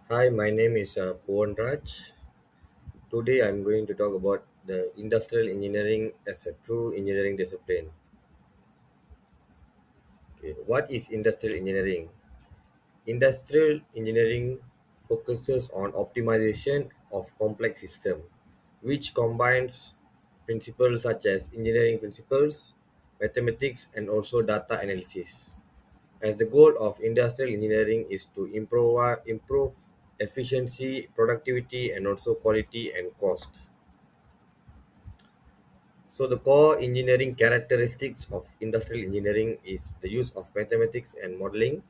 Hi, my name is Povhan. Today I'm going to talk about the industrial engineering as a true engineering discipline. Okay. What is industrial engineering? Industrial engineering focuses on optimization of complex systems, which combines principles such as engineering principles, mathematics, and also data analysis. As the goal of industrial engineering is to improve efficiency, productivity, and also quality and cost. So the core engineering characteristics of industrial engineering is the use of mathematics and modeling,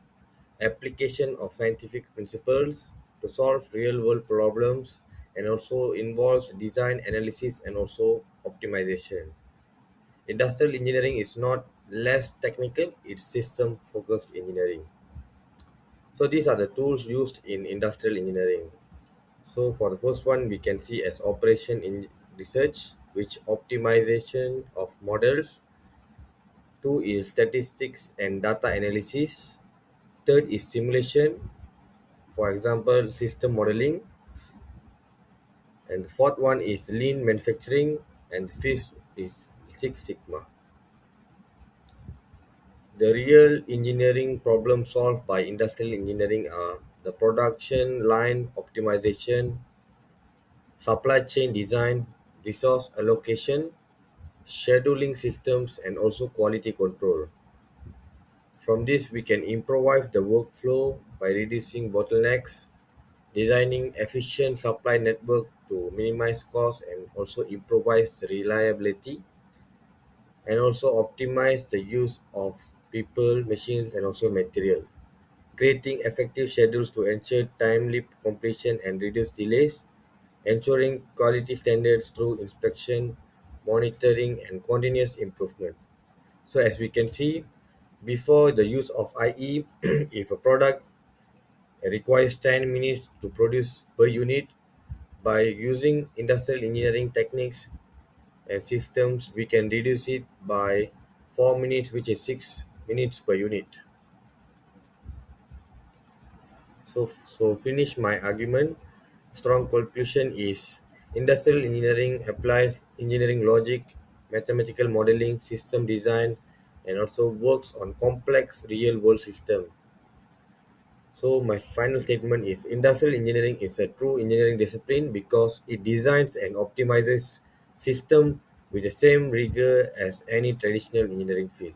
application of scientific principles to solve real-world problems, and also involves design analysis and also optimization. Industrial engineering is not less technical, it's system-focused engineering. So these are the tools used in industrial engineering. So for the first one, we can see as operation in research, which optimization of models. Two is statistics and data analysis. Third is simulation, for example, system modeling. And the fourth one is lean manufacturing. And the fifth is Six Sigma. The real engineering problems solved by industrial engineering are the production line optimization, supply chain design, resource allocation, scheduling systems, and also quality control. From this, we can improvise the workflow by reducing bottlenecks, designing efficient supply network to minimize costs and also improvise reliability, and also optimize the use of people, machines, and also material. Creating effective schedules to ensure timely completion and reduce delays, ensuring quality standards through inspection, monitoring, and continuous improvement. So as we can see, before the use of IE, if a product requires 10 minutes to produce per unit, by using industrial engineering techniques and systems, we can reduce it by 4 minutes, which is 6 minutes per unit. So finish my argument. Strong conclusion is industrial engineering applies engineering logic, mathematical modeling, system design, and also works on complex real world system. So my final statement is industrial engineering is a true engineering discipline because it designs and optimizes system with the same rigor as any traditional engineering field.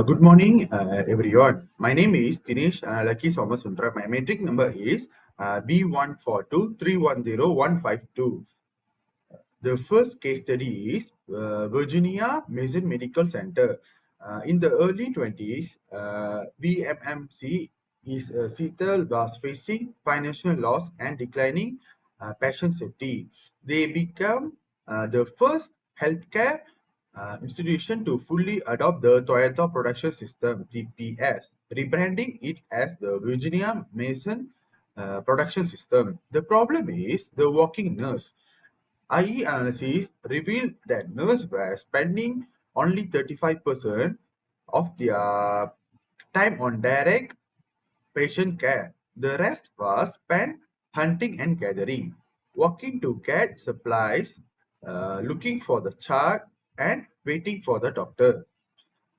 Good morning, everyone. My name is Tinesh Lucky Somasundra. My metric number is B142310152. The first case study is Virginia Mason Medical Center. In the early 20s, BMMC Seattle was facing financial loss and declining patient safety. They become the first healthcare institution to fully adopt the Toyota Production System (TPS), rebranding it as the Virginia Mason Production System. The problem is the working nurse. IE analysis revealed that nurses were spending only 35% of their time on direct patient care. The rest was spent hunting and gathering, walking to get supplies, looking for the chart, and waiting for the doctor.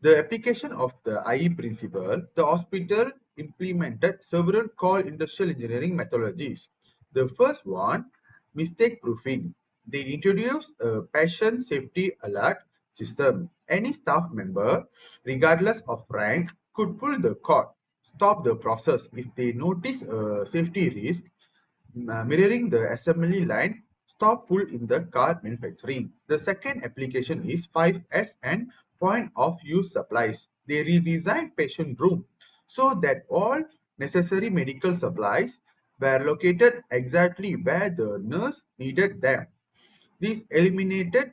The application of the IE principle, the hospital implemented several core industrial engineering methodologies. The first one, mistake proofing. They introduced a patient safety alert system. Any staff member, regardless of rank, could pull the cord, stop the process if they notice a safety risk, mirroring the assembly line stop pull in the car manufacturing. The second application is 5S and point of use supplies. They redesigned patient room so that all necessary medical supplies were located exactly where the nurse needed them. This eliminated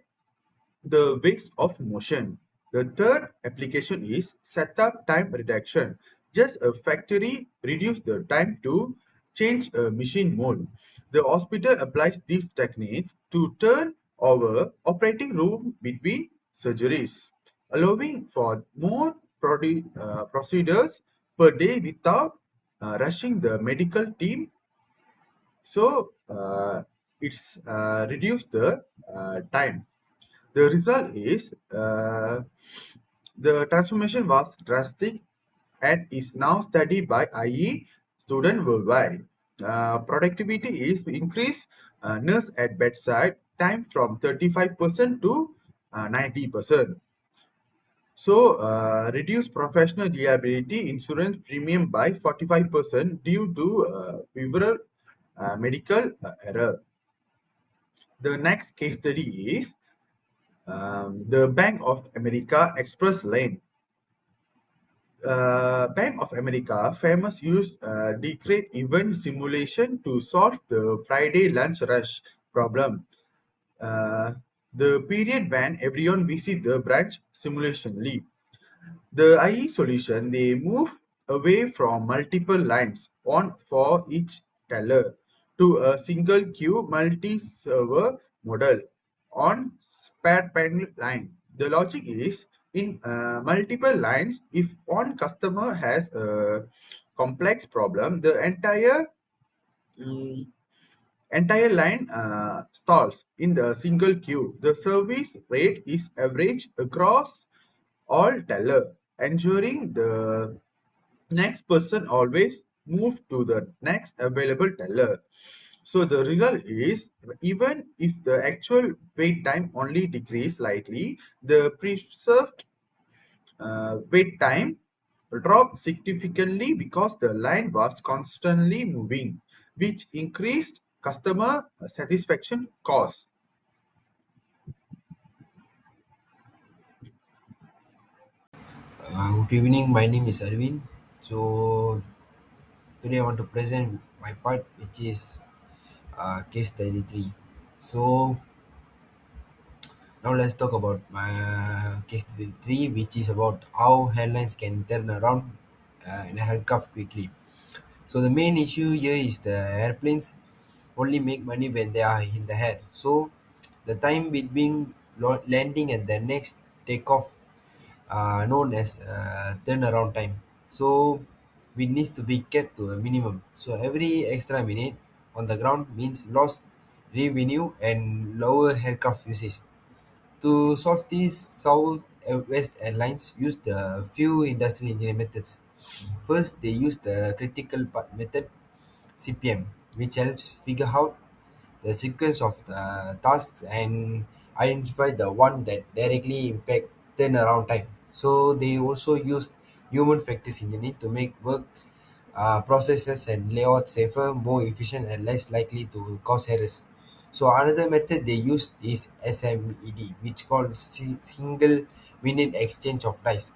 the waste of motion. The third application is setup time reduction. Just a factory reduce the time to change machine mode. The hospital applies these techniques to turn over operating room between surgeries, allowing for more procedures per day without rushing the medical team. So it's reduced the time. The result is the transformation was drastic and is now studied by IE students worldwide. Productivity is increased nurse at bedside time from 35% to 90%. So, reduce professional liability insurance premium by 45% due to several medical error. The next case study is the Bank of America Express Lane. Bank of America famous used decreed event simulation to solve the Friday lunch rush problem. Uh, the period when everyone visit the branch simulationally. The IE solution, they move away from multiple lines on for each teller to a single queue multi-server model on spare panel line. The logic is in multiple lines, if one customer has a complex problem, the mm, entire line stalls in the single queue. The service rate is average across all teller, ensuring the next person always move to the next available teller. So the result is even if the actual wait time only decrease slightly, the preserved wait time dropped significantly because the line was constantly moving, which increased customer satisfaction cost. Good evening. My name is Harween. So today I want to present my part, which is case study three. So now let's talk about my case study three, which is about how airlines can turn around an aircraft quickly. So the main issue here is the airplanes only make money when they are in the air. So the time between landing and the next takeoff known as turnaround time. So we need to be kept to a minimum. So every extra minute on the ground means lost revenue and lower aircraft usage. To solve this, Southwest Airlines used a few industrial engineering methods. First, they used the critical path method (CPM), which helps figure out the sequence of the tasks and identify the one that directly impact turnaround time. So they also use human factors engineering to make work processes and layouts safer, more efficient, and less likely to cause errors. So another method they use is SMED, which called single minute exchange of dice,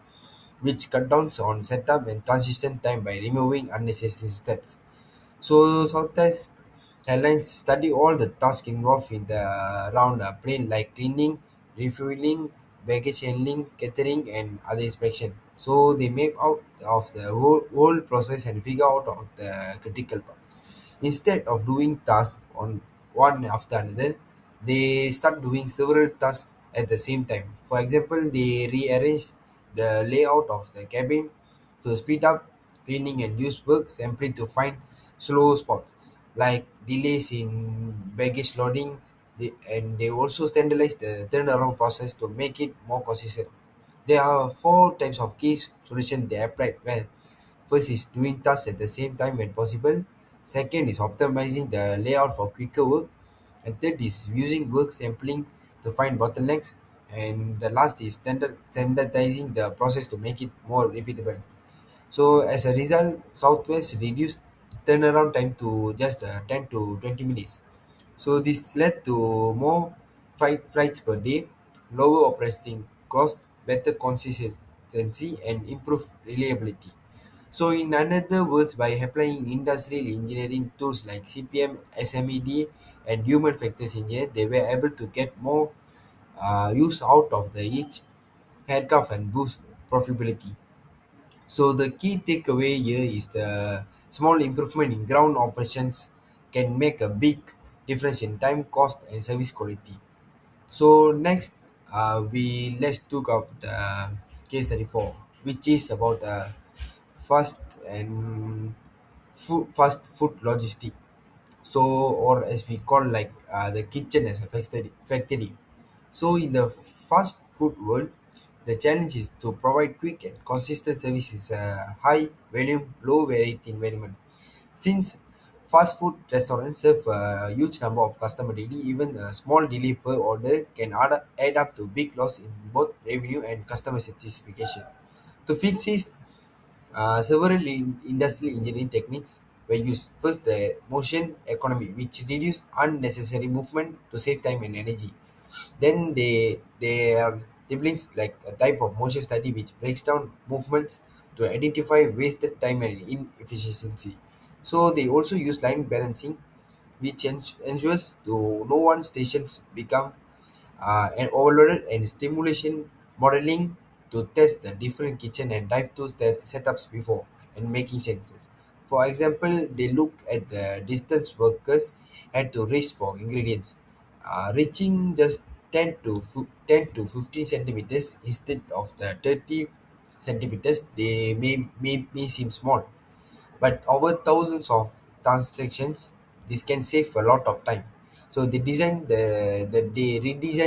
which cut down on setup and transition time by removing unnecessary steps. So Southwest Airlines study all the tasks involved in the around a plane like cleaning, refueling, baggage handling, catering and other inspection. So they map out of the whole process and figure out of the critical part. Instead of doing tasks on one after another, they start doing several tasks at the same time. For example, they rearrange the layout of the cabin to speed up cleaning and use work sampling to find slow spots like delays in baggage loading. And they also standardize the turnaround process to make it more consistent. There are four types of key solution they applied well. First is doing tasks at the same time when possible. Second is optimizing the layout for quicker work. And third is using work sampling to find bottlenecks. And the last is standardizing the process to make it more repeatable. So as a result, Southwest reduced turnaround time to just 10 to 20 minutes. So this led to more flights per day, lower operating cost, better consistency, and improved reliability. So in another words, by applying industrial engineering tools like CPM, SMED, and human factors engineering, they were able to get more use out of the each aircraft and boost profitability. So the key takeaway here is the Small improvement in ground operations can make a big difference in time, cost, and service quality. So next, we let's talk about the case 34, which is about fast and fast food logistic. So, or as we call like the kitchen as a factory. So in the fast food world, the challenge is to provide quick and consistent services, high volume, low variety environment. Since fast food restaurants serve a huge number of customers daily, even a small delay per order can add up to big loss in both revenue and customer satisfaction. To fix this, several industrial engineering techniques were used. First, the motion economy, which reduce unnecessary movement to save time and energy. Then they are siblings like a type of motion study which breaks down movements to identify wasted time and inefficiency. So they also use line balancing, which ensures to no one stations become and overloaded and stimulation modeling to test the different kitchen and drive-through setups before and making changes. For example, they look at the distance workers had to reach for ingredients, reaching just 10 to 15 centimeters instead of the 30 centimeters. They may seem small, but over thousands of transactions, this can save a lot of time. So they redesign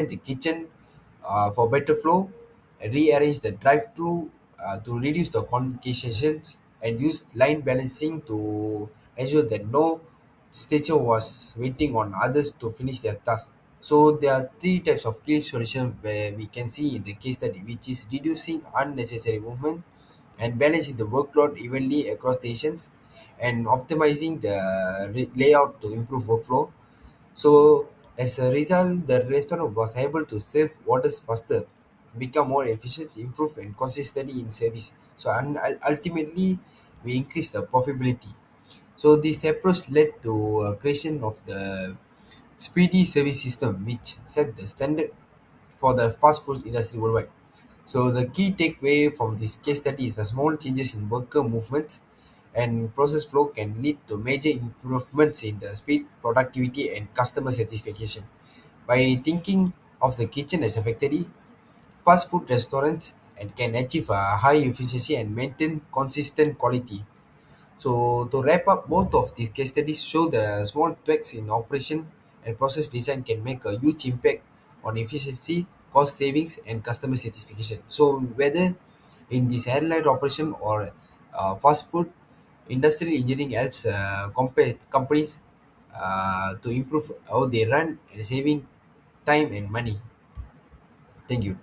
the kitchen for better flow, rearrange the drive-through to reduce the congestions, and use line balancing to ensure that no station was waiting on others to finish their task. So there are three types of key solution where we can see in the case study, which is reducing unnecessary movement and balancing the workload evenly across stations and optimizing the layout to improve workflow. So as a result, the restaurant was able to save orders faster, become more efficient, improve and consistency in service. So ultimately, we increase the profitability. So this approach led to creation of the speedy service system, which set the standard for the fast food industry worldwide. So the key takeaway from this case study is a small changes in worker movements and process flow can lead to major improvements in the speed, productivity, and customer satisfaction. By thinking of the kitchen as a factory, fast food restaurants and can achieve a high efficiency and maintain consistent quality. So to wrap up, both of these case studies show the small tweaks in operation and process design can make a huge impact on efficiency, cost savings, and customer satisfaction. So whether in this airline operation or fast food, industrial engineering helps companies to improve how they run and saving time and money. Thank you.